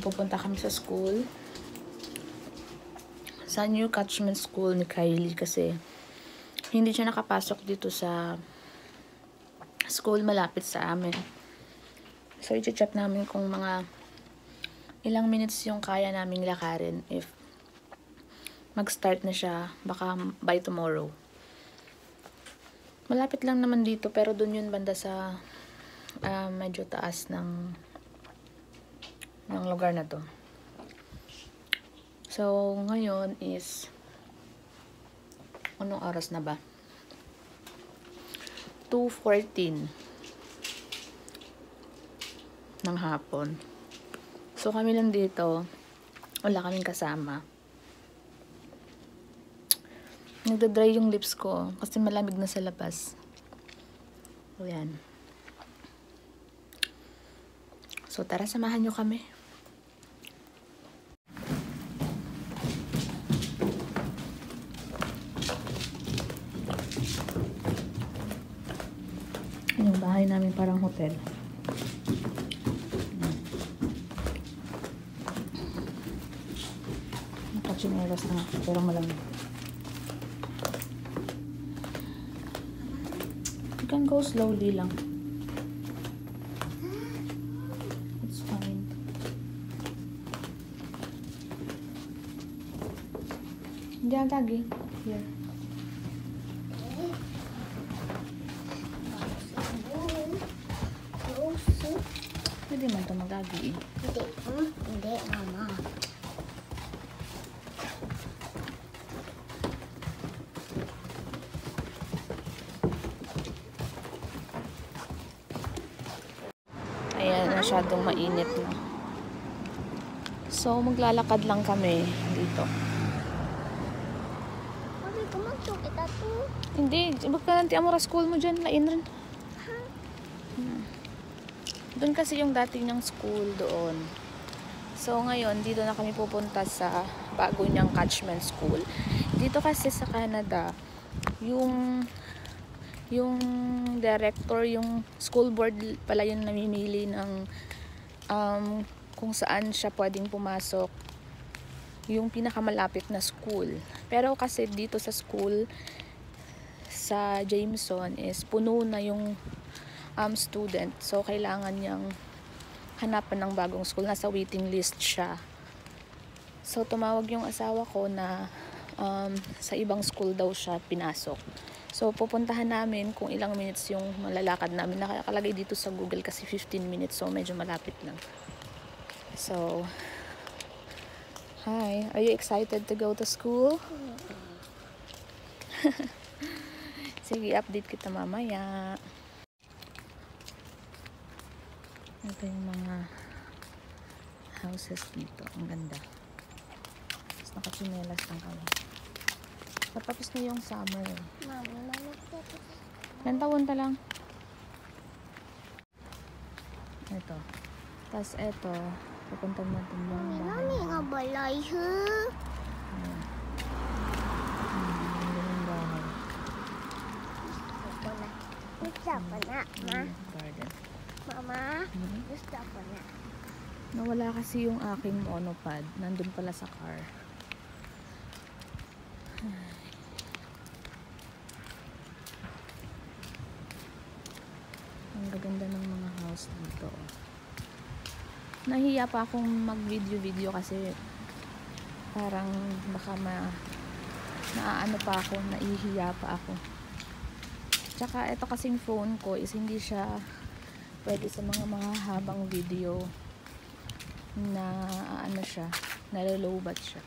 pupunta kami sa school. Sa New Catchment School ni Kylie kasi hindi siya nakapasok dito sa school malapit sa amin. So, i-check namin kung mga ilang minutes yung kaya naming lakarin if mag-start na siya baka by tomorrow. Malapit lang naman dito pero dun yun banda sa medyo taas ng lugar na to. So, ngayon is anong oras na ba? 2:14 ng hapon. So, kami lang dito. Wala kaming kasama. Nagda-dry yung lips ko kasi malamig na sa labas. So, yan. So, tara, samahan nyo kami. Yung bahay namin parang hotel. Nakachinelas na pero malamig. You can go slowly lang. It's fine. Hindi ang tagi. Here. Pwede man ito magagi eh. Hindi, mama. Ayan, masyadong mainit na. So, maglalakad lang kami dito. Sabi ko, kita to. Hindi, baka nanti amora school mo dyan, lain rin. Doon kasi yung dating niyang school doon. So, ngayon, dito na kami pupunta sa bago niyang catchment school. Dito kasi sa Canada, yung director, yung school board pala yung namimili ng kung saan siya pwedeng pumasok yung pinakamalapit na school. Pero kasi dito sa school sa Jameson is puno na yung student. So, kailangan niyang hanapan ng bagong school. Nasa waiting list siya. So, tumawag yung asawa ko na sa ibang school daw siya pinasok. So, pupuntahan namin kung ilang minutes yung malalakad namin. Nakakalagay dito sa Google kasi 15 minutes. So, medyo malapit lang. So, hi. Are you excited to go to school? Sige, update kita mamaya. Ito yung mga houses dito. Ang ganda. Tapos nakachinelas lang kami. Tapos na yung summer. Mama, Ilang taon ta lang? Ito. Tapos ito. Pupunta natin yung bahay. Mami nga balay, ha? Ayan. Yung bahay. Gusto ko na, ma. Garden. Mama, gusto ko na. Nawala kasi yung aking monopod. Nandun pala sa car. Ang gaganda ng mga house dito. Nahiya pa akong mag-video kasi parang baka naaano pa ako, naihiya pa ako. Tsaka ito kasing phone ko is hindi siya pwede sa mga habang video na ano siya, nalolobat siya.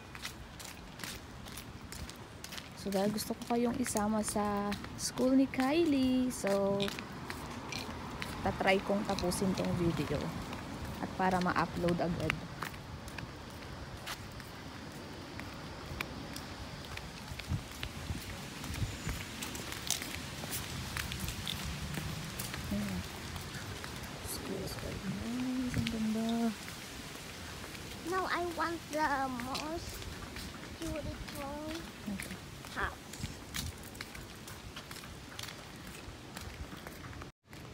So dahil gusto ko kayong isama sa school ni Kylie, so tatry kong tapusin tong video at para ma-upload agad. Now I want the most beautiful house.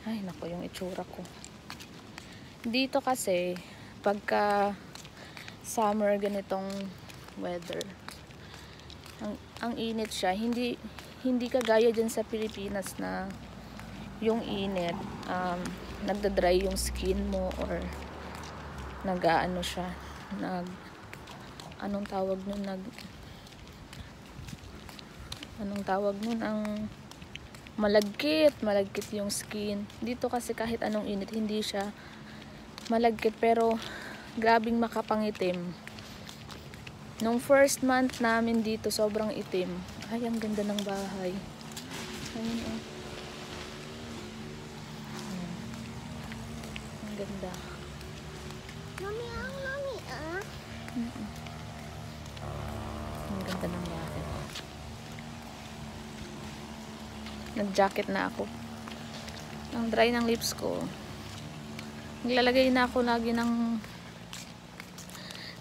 Ay, naku, yung itsura ko. Dito kasi, pagka summer ganitong weather. Ang init siya, hindi kagaya dyan sa Pilipinas na yung init nagda-dry yung skin mo or nag-aano siya, anong tawag nun, ang malagkit yung skin. Dito kasi kahit anong init hindi siya malagkit, pero grabing makapangitim. Nung first month namin dito, sobrang itim. Ay, ang ganda ng bahay. Ayun, oh. Ang ganda. Mami, Ang ganda ng bahay. Nag-jacket na ako. Ang dry ng lips ko. Naglalagay na ako lagi ng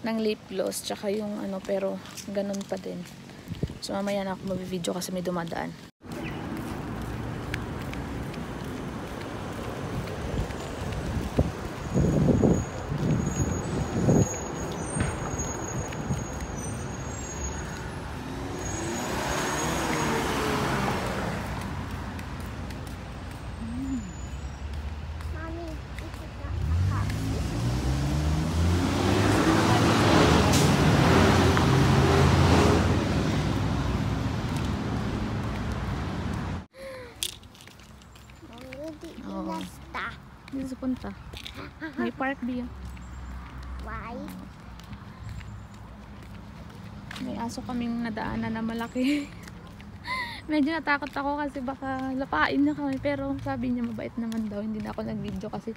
lip gloss tsaka yung ano, pero ganun pa din. So mamaya na ako mag-video kasi may dumadaan. Mommy, this is not a cup. Mommy, di Oo. ilasta. Dito sa punta. May park diyan. Why? May aso kaming nadaanan na malaki. Medyo natakot ako kasi baka lapain niya kami, pero sabi niya mabait naman daw. Hindi na ako nag-video kasi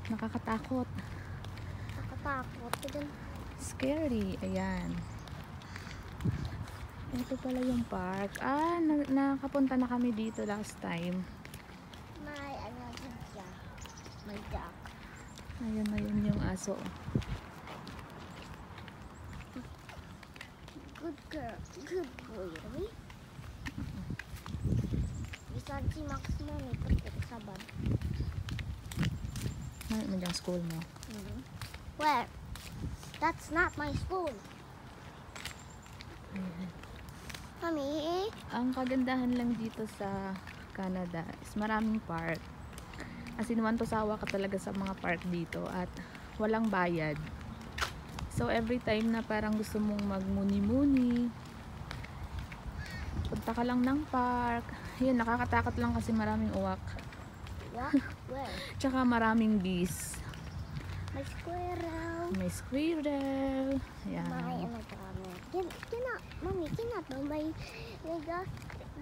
nakakatakot. Nakatakot. Scary. Ayan. Ito pala yung park. Nakapunta na kami dito last time. May ano din siya. May duck. Ayan na yun yung aso. Good girl. Good boy, Rumi. Bisan si Max mo, may pagkit sa bag. Ano yung school mo? Where? That's not my school. Ayan. Mommy, Ang kagandahan lang dito sa Canada is maraming park. As in, sawa ka talaga sa mga park dito at walang bayad. So every time na parang gusto mong magmuni-muni, punta ka lang ng park. Yun, nakakatakot lang kasi maraming uwak. what? Where? Tsaka maraming bees. My squirrel. May squirrel. My Ayan. ano kami. Mami, kinato may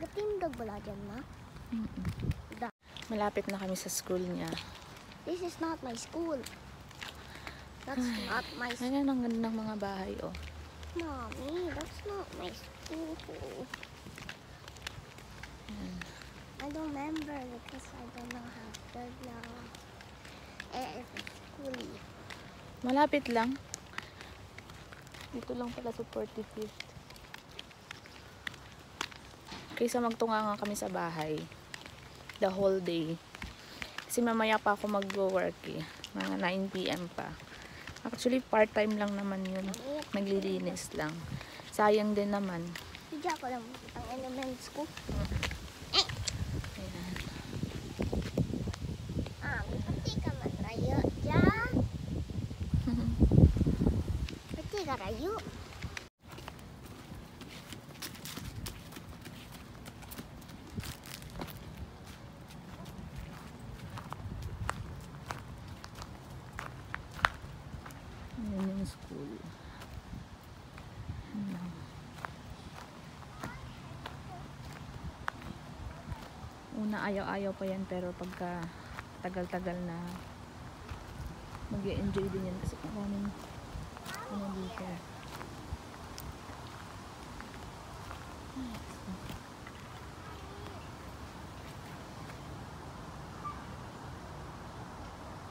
gatindog wala dyan na. Malapit na kami sa school niya. This is not my school. That's not my school. Ayan, ang ganda ng mga bahay, oh. Mommy, that's not my school. I don't remember because I don't know how to know. It's school. Malapit lang. Dito lang pala sa 45th. Kaysa magtunga kami sa bahay the whole day. Kasi mamaya pa ako mag-work eh. Mga 9 PM pa. Actually, part-time lang naman yun. Naglilinis lang. Sayang din naman. Hindi ako lang ang elements ko. Ayan. Pati ka man rayo dyan. Pati ka rayo. Ayan yung school. Ayan. Una ayaw-ayaw pa yan, pero pagka tagal-tagal na mag-e-enjoy din yan kasi maraming ano dito.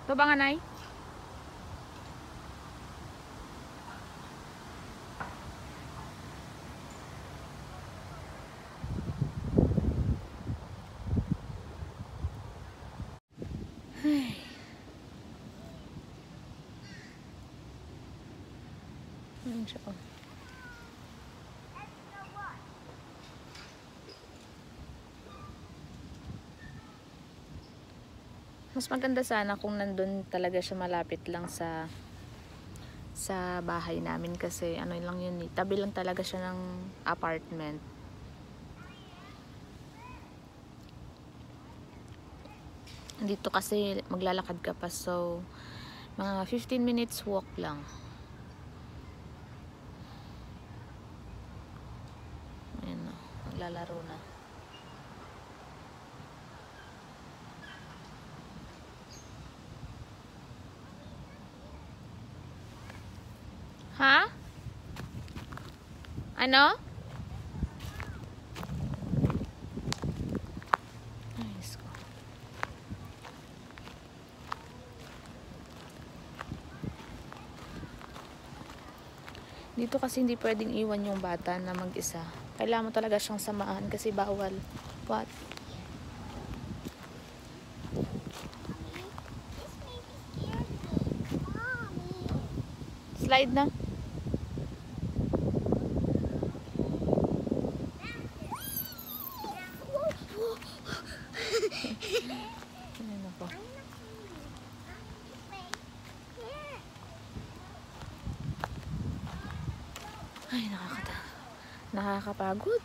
Ito ba nga, Nay? Ayun siya, oh. Mas maganda sana kung nandun talaga siya malapit lang sa bahay namin kasi ano lang yun eh, tabi lang talaga siya ng apartment. Dito kasi maglalakad ka pa, so mga 15 minutes walk lang. Ayan o, maglalaro na. Ha? Ano? Ayos ko. Dito kasi hindi pwedeng iwan yung bata na mag-isa. Kailangan mo talaga siyang samahan kasi bawal. What? This baby scared me. Mommy. Slide na. Ayun ako. Ay, nakakapagod.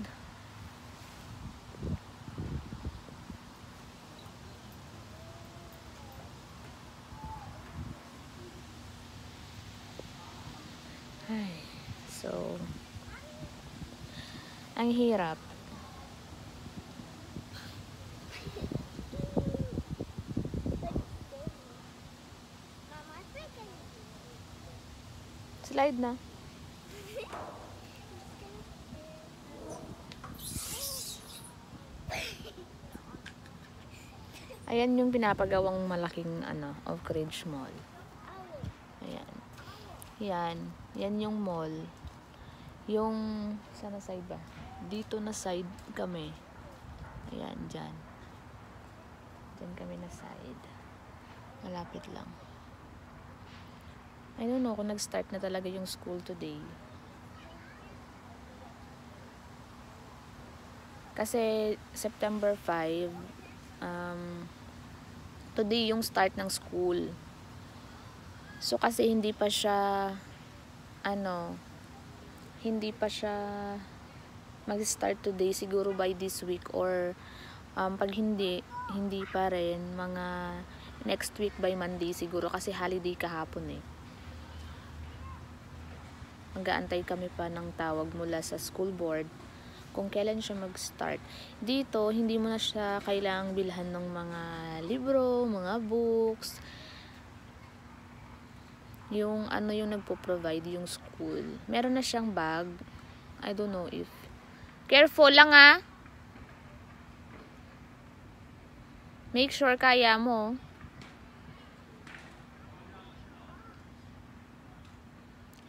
Ay, so ang hirap. Slide na. Ayan yung pinapagawang malaking Oak Ridge Mall. Ayan. Yan yung mall. Yung sana side ba? Dito na side kami. Ayan, dyan. Dyan kami na side. Malapit lang. I don't know kung nag-start na talaga yung school today. Kasi September 5, today yung start ng school. So kasi hindi pa siya mag-start today, siguro by this week or pag hindi pa rin, mga next week by Monday siguro kasi holiday kahapon eh. Mag-aantay kami pa ng tawag mula sa school board kung kailan siya mag-start. Dito, hindi mo na siya kailangang bilhan ng mga libro, mga books. Yung yung nagpo-provide yung school. Meron na siyang bag. I don't know if... Careful lang ah! Make sure kaya mo.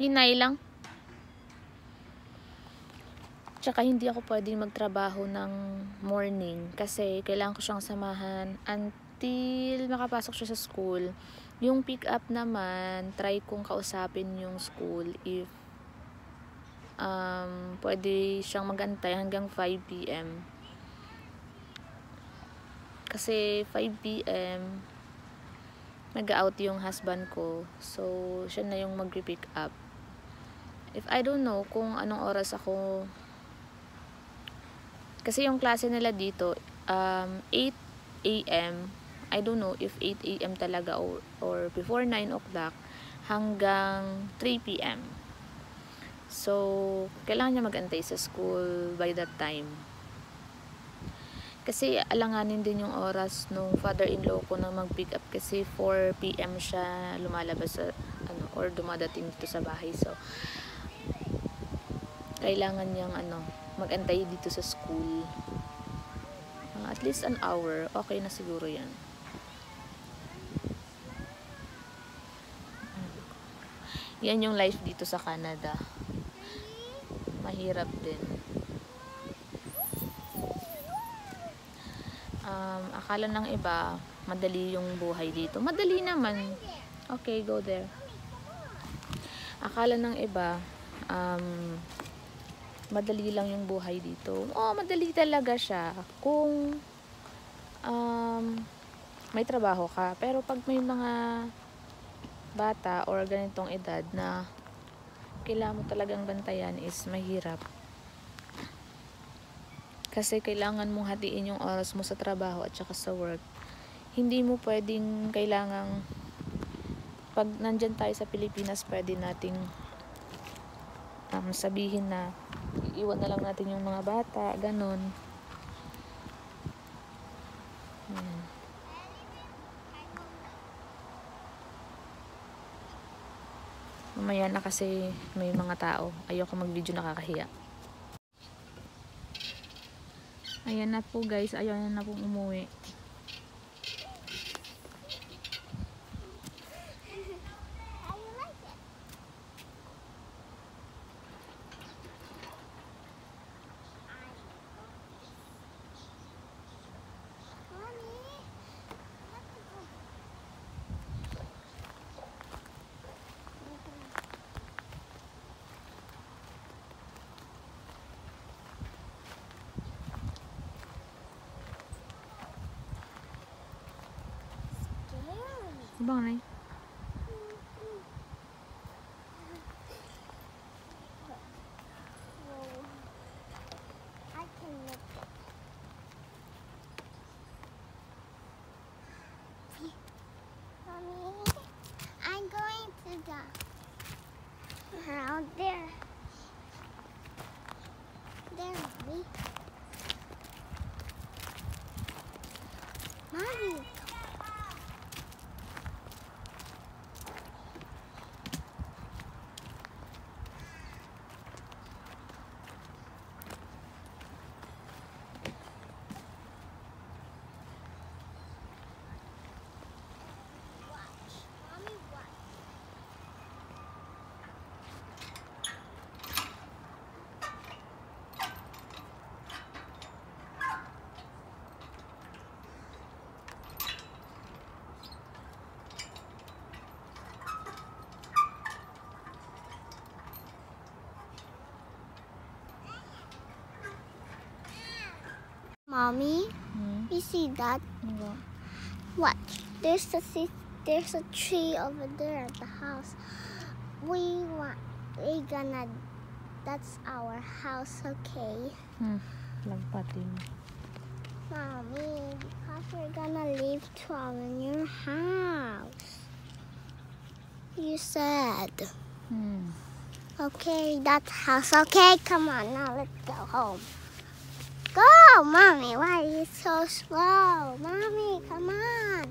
Hinay lang. Tsaka hindi ako pwedeng magtrabaho ng morning kasi kailangan ko siyang samahan until makapasok siya sa school. Yung pick up naman, try kong kausapin yung school if pwede siyang magantay hanggang 5 PM. Kasi 5 PM nag-out yung husband ko. So, siya na yung mag-pick up. If I don't know kung anong oras ako. Kasi yung klase nila dito 8 AM. I don't know if 8 AM talaga or before 9 o'clock hanggang 3 PM. So, kailangan niya mag-antay sa school by that time. Kasi alanganin din yung oras nung father-in-law ko na mag-pick up kasi 4 PM siya lumalabas sa or dumadating dito sa bahay. So, kailangan niyang mag-antay dito sa school. At least an hour, okay na siguro yan. Yan yung life dito sa Canada. Mahirap din. Akala ng iba, madali yung buhay dito. Madali naman. Okay, go there. Akala ng iba, madali lang yung buhay dito. Madali talaga siya kung may trabaho ka. Pero pag may mga bata or ganitong edad na kailangan mo talagang bantayan is mahirap. Kasi kailangan mong hatiin yung oras mo sa trabaho at saka sa work. Hindi mo pwedeng kailangang pag nandyan tayo sa Pilipinas, pwede nating sabihin na iiwan na lang natin yung mga bata, ganon. Mamaya na kasi may mga tao. Ayoko mag-video, nakakahiya. Ayan na po guys, ayaw na pong umuwi. Bang Nay? I can lift it. Mommy, I'm going to the around there. There, Mommy. Mommy. Mommy, you see that? What? There's a tree over there at the house. That's our house, okay? Lagpatin. Mommy, because we're gonna leave to our new house. You said. Okay, that's house. Okay, come on, now let's go home. Go, Mommy. Why are you so slow? Mommy, come on.